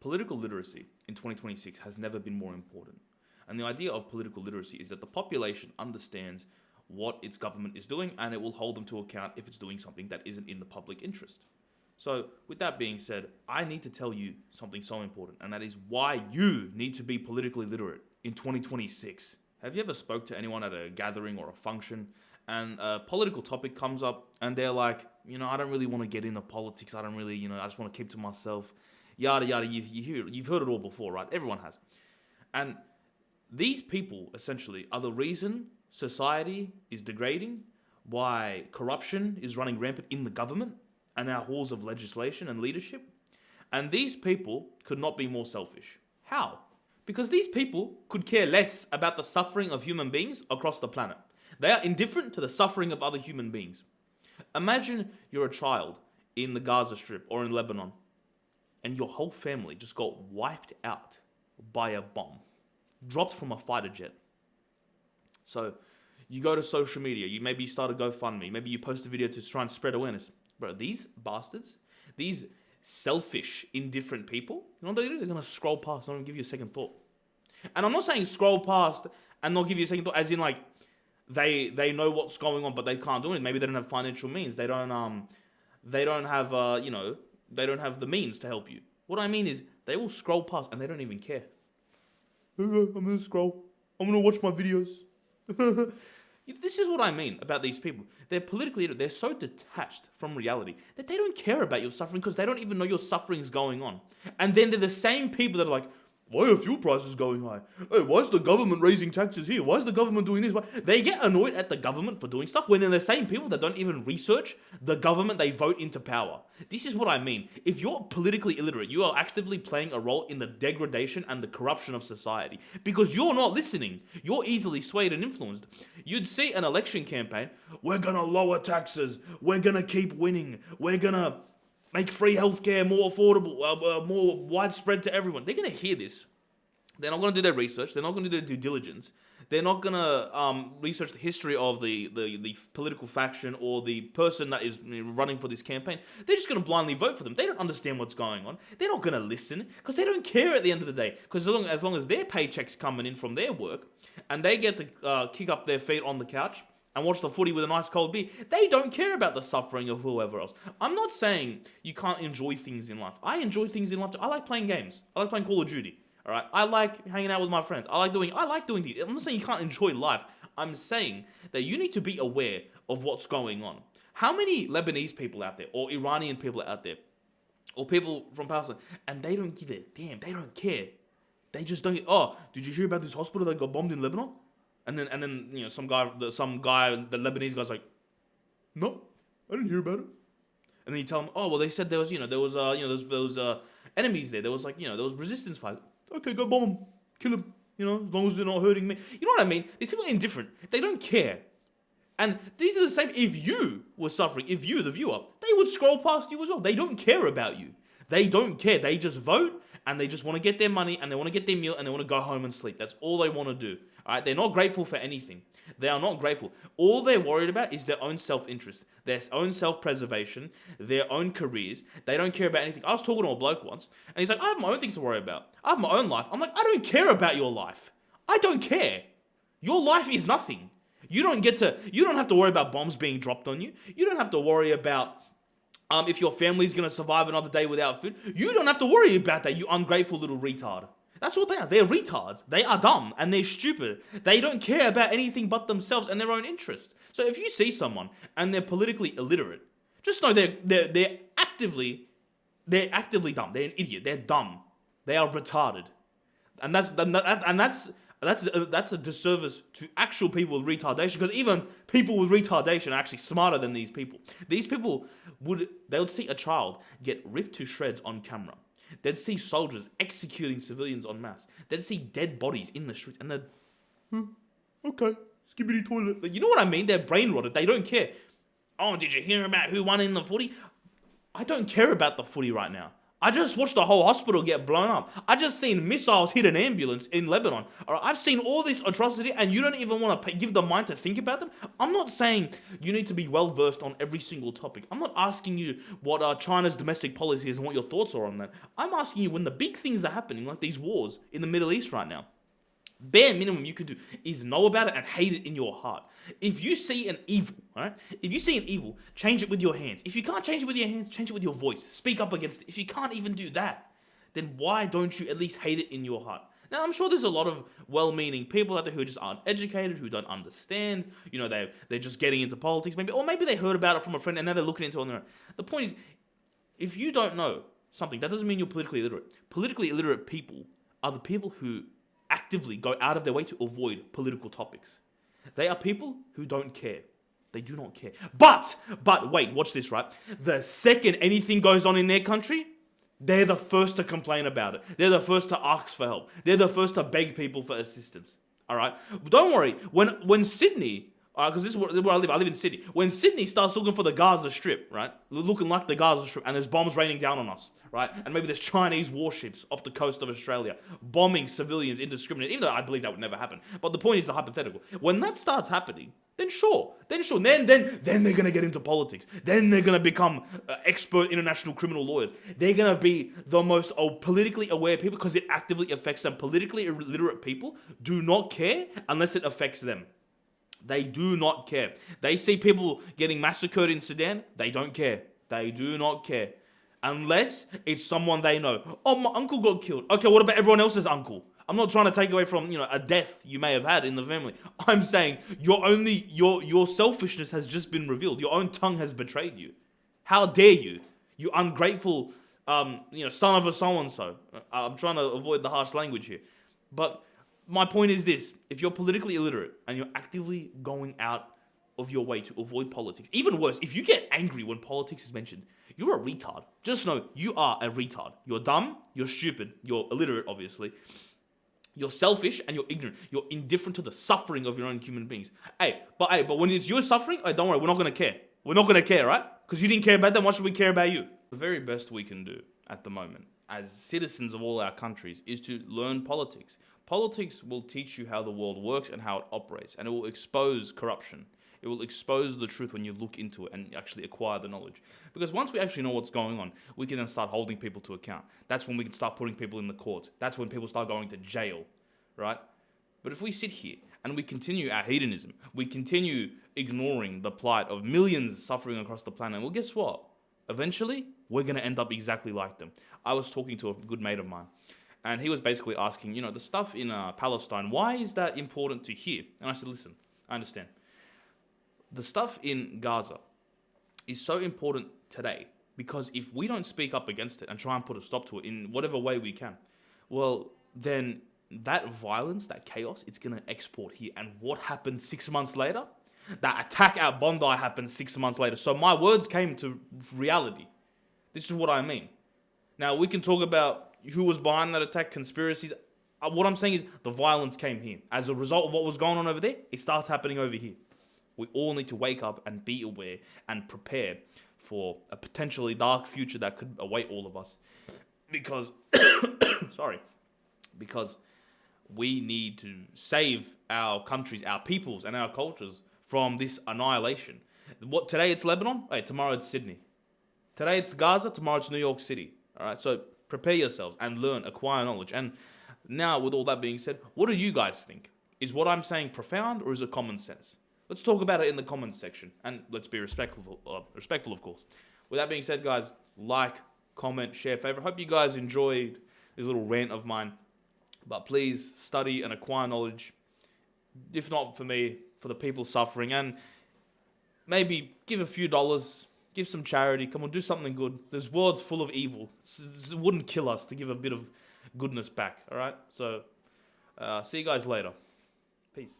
Political literacy in 2026 has never been more important. And the idea of political literacy is that the population understands what its government is doing and it will hold them to account if it's doing something that isn't in the public interest. So, with that being said, I need to tell you something so important, and that is why you need to be politically literate in 2026. Have you ever spoke to anyone at a gathering or a function and a political topic comes up and they're like, I don't really want to get into politics. I don't really, I just want to keep to myself. Yada, yada, you've heard it all before, right? Everyone has. And these people, essentially, are the reason society is degrading, why corruption is running rampant in the government and our halls of legislation and leadership. And these people could not be more selfish. How? Because these people could care less about the suffering of human beings across the planet. They are indifferent to the suffering of other human beings. Imagine you're a child in the Gaza Strip or in Lebanon, and your whole family just got wiped out by a bomb, dropped from a fighter jet. So you go to social media, maybe you start a GoFundMe, maybe you post a video to try and spread awareness. Bro, these bastards, these selfish, indifferent people, you know what they do? They're going to scroll past, not even give you a second thought. And I'm not saying scroll past and not give you a second thought, as in like, they know what's going on, but they can't do it. Maybe they don't have financial means. They don't have, they don't have the means to help you. What I mean is, they will scroll past and they don't even care. I'm going to scroll. I'm going to watch my videos. This is what I mean about these people. They're politically, they're so detached from reality that they don't care about your suffering because they don't even know your suffering is going on. And then they're the same people that are like, why are fuel prices going high? Hey, why is the government raising taxes here? Why is the government doing this? Why? They get annoyed at the government for doing stuff when they're the same people that don't even research the government they vote into power. This is what I mean. If you're politically illiterate, you are actively playing a role in the degradation and the corruption of society because you're not listening. You're easily swayed and influenced. You'd see an election campaign, we're going to lower taxes. We're going to keep winning. We're going to make free healthcare more affordable, more widespread to everyone. They're going to hear this. They're not going to do their research. They're not going to do their due diligence. They're not going to research the history of the political faction or the person that is running for this campaign. They're just going to blindly vote for them. They don't understand what's going on. They're not going to listen because they don't care at the end of the day. Because as long as their paycheck's coming in from their work and they get to kick up their feet on the couch and watch the footy with a nice cold beer, they don't care about the suffering of whoever else. I'm not saying you can't enjoy things in life. I enjoy things in life too. I like playing games. I like playing Call of Duty. All right. I like hanging out with my friends. I like doing things. I'm not saying you can't enjoy life. I'm saying that you need to be aware of what's going on. How many Lebanese people out there, or Iranian people out there, or people from Palestine, and they don't give a damn. They don't care. They just don't. Oh, did you hear about this hospital that got bombed in Lebanon? And then some guy, the Lebanese guy's like, no, I didn't hear about it. And then you tell him, oh well, they said there was enemies there. There was there was resistance fight. Okay, go bomb them, kill them. As long as they're not hurting me. You know what I mean? These people are indifferent. They don't care. And these are the same. If you were suffering, if you, the viewer, they would scroll past you as well. They don't care about you. They don't care. They just vote and they just want to get their money and they want to get their meal and they want to go home and sleep. That's all they want to do. All right? They're not grateful for anything. They are not grateful. All they're worried about is their own self-interest, their own self-preservation, their own careers. They don't care about anything. I was talking to a bloke once and he's like, I have my own things to worry about. I have my own life. I'm like, I don't care about your life. I don't care. Your life is nothing. You don't have to worry about bombs being dropped on you. You don't have to worry about if your family's going to survive another day without food. You don't have to worry about that, you ungrateful little retard. That's what they are. They're retards. They are dumb and they're stupid. They don't care about anything but themselves and their own interest. So if you see someone and they're politically illiterate, just know they're actively dumb. They're an idiot. They're dumb. They are retarded. And that's a disservice to actual people with retardation, because even people with retardation are actually smarter than these people. These people would see a child get ripped to shreds on camera. They'd see soldiers executing civilians en masse. They'd see dead bodies in the streets, and they'd, okay, skibbity toilet. You know what I mean? They're brain rotted. They don't care. Oh, did you hear about who won in the footy? I don't care about the footy right now. I just watched a whole hospital get blown up. I just seen missiles hit an ambulance in Lebanon. All right, I've seen all this atrocity, and you don't even want to give the mind to think about them. I'm not saying you need to be well versed on every single topic. I'm not asking you what China's domestic policy is and what your thoughts are on that. I'm asking you when the big things are happening, like these wars in the Middle East right now. Bare minimum you can do is know about it and hate it in your heart. If you see an evil, all right? If you see an evil, change it with your hands. If you can't change it with your hands, change it with your voice. Speak up against it. If you can't even do that, then why don't you at least hate it in your heart? Now, I'm sure there's a lot of well-meaning people out there who just aren't educated, who don't understand. You know, they're just getting into politics, maybe, or maybe they heard about it from a friend and now they're looking into it on their own. The point is, if you don't know something, that doesn't mean you're politically illiterate. Politically illiterate people are the people who actively go out of their way to avoid political topics. They are people who don't care. They do not care. But wait, watch this, right? The second anything goes on in their country, they're the first to complain about it. They're the first to ask for help. They're the first to beg people for assistance. All right? But don't worry. When Sydney, because this is where I live. I live in Sydney. When Sydney starts looking for the Gaza Strip, right? Looking like the Gaza Strip, and there's bombs raining down on us, right? And maybe there's Chinese warships off the coast of Australia bombing civilians indiscriminately, even though I believe that would never happen. But the point is the hypothetical. When that starts happening, then sure. Then they're gonna get into politics. Then they're gonna become expert international criminal lawyers. They're gonna be the most politically aware people because it actively affects them. Politically illiterate people do not care unless it affects them. They do not care. They see people getting massacred in Sudan. They don't care. They do not care. Unless it's someone they know. Oh, my uncle got killed. Okay, what about everyone else's uncle? I'm not trying to take away from, a death you may have had in the family. I'm saying your selfishness has just been revealed. Your own tongue has betrayed you. How dare you? You ungrateful, son of a so-and-so. I'm trying to avoid the harsh language here. But my point is this. If you're politically illiterate and you're actively going out of your way to avoid politics, even worse, if you get angry when politics is mentioned, you're a retard. Just know you are a retard. You're dumb, you're stupid, you're illiterate, obviously. You're selfish and you're ignorant. You're indifferent to the suffering of your own human beings. But when it's your suffering, don't worry, we're not going to care. We're not going to care, right? Because you didn't care about them, why should we care about you? The very best we can do at the moment, as citizens of all our countries, is to learn politics. Politics will teach you how the world works and how it operates, and it will expose corruption. It will expose the truth when you look into it and actually acquire the knowledge. Because once we actually know what's going on, we can then start holding people to account. That's when we can start putting people in the courts. That's when people start going to jail, right? But if we sit here and we continue our hedonism, we continue ignoring the plight of millions suffering across the planet, well, guess what? Eventually, we're going to end up exactly like them. I was talking to a good mate of mine, and he was basically asking, the stuff in Palestine, why is that important to hear? And I said, listen, I understand. The stuff in Gaza is so important today because if we don't speak up against it and try and put a stop to it in whatever way we can, well, then that violence, that chaos, it's going to export here. And what happens 6 months later? That attack at Bondi happens 6 months later. So my words came to reality. This is what I mean. Now, we can talk about who was behind that attack, conspiracies. What I'm saying is the violence came here. As a result of what was going on over there, it starts happening over here. We all need to wake up and be aware and prepare for a potentially dark future that could await all of us. Because, because we need to save our countries, our peoples, and our cultures from this annihilation. Today it's Lebanon, tomorrow it's Sydney. Today it's Gaza, tomorrow it's New York City. All right, so prepare yourselves and learn, acquire knowledge. And now, with all that being said, what do you guys think? Is what I'm saying profound or is it common sense? Let's talk about it in the comments section, and let's be respectful, of course. With that being said, guys, like, comment, share, favorite. Hope you guys enjoyed this little rant of mine. But please study and acquire knowledge. If not for me, for the people suffering, and maybe give a few dollars, give some charity. Come on, do something good. This world's full of evil. It wouldn't kill us to give a bit of goodness back. All right. So, see you guys later. Peace.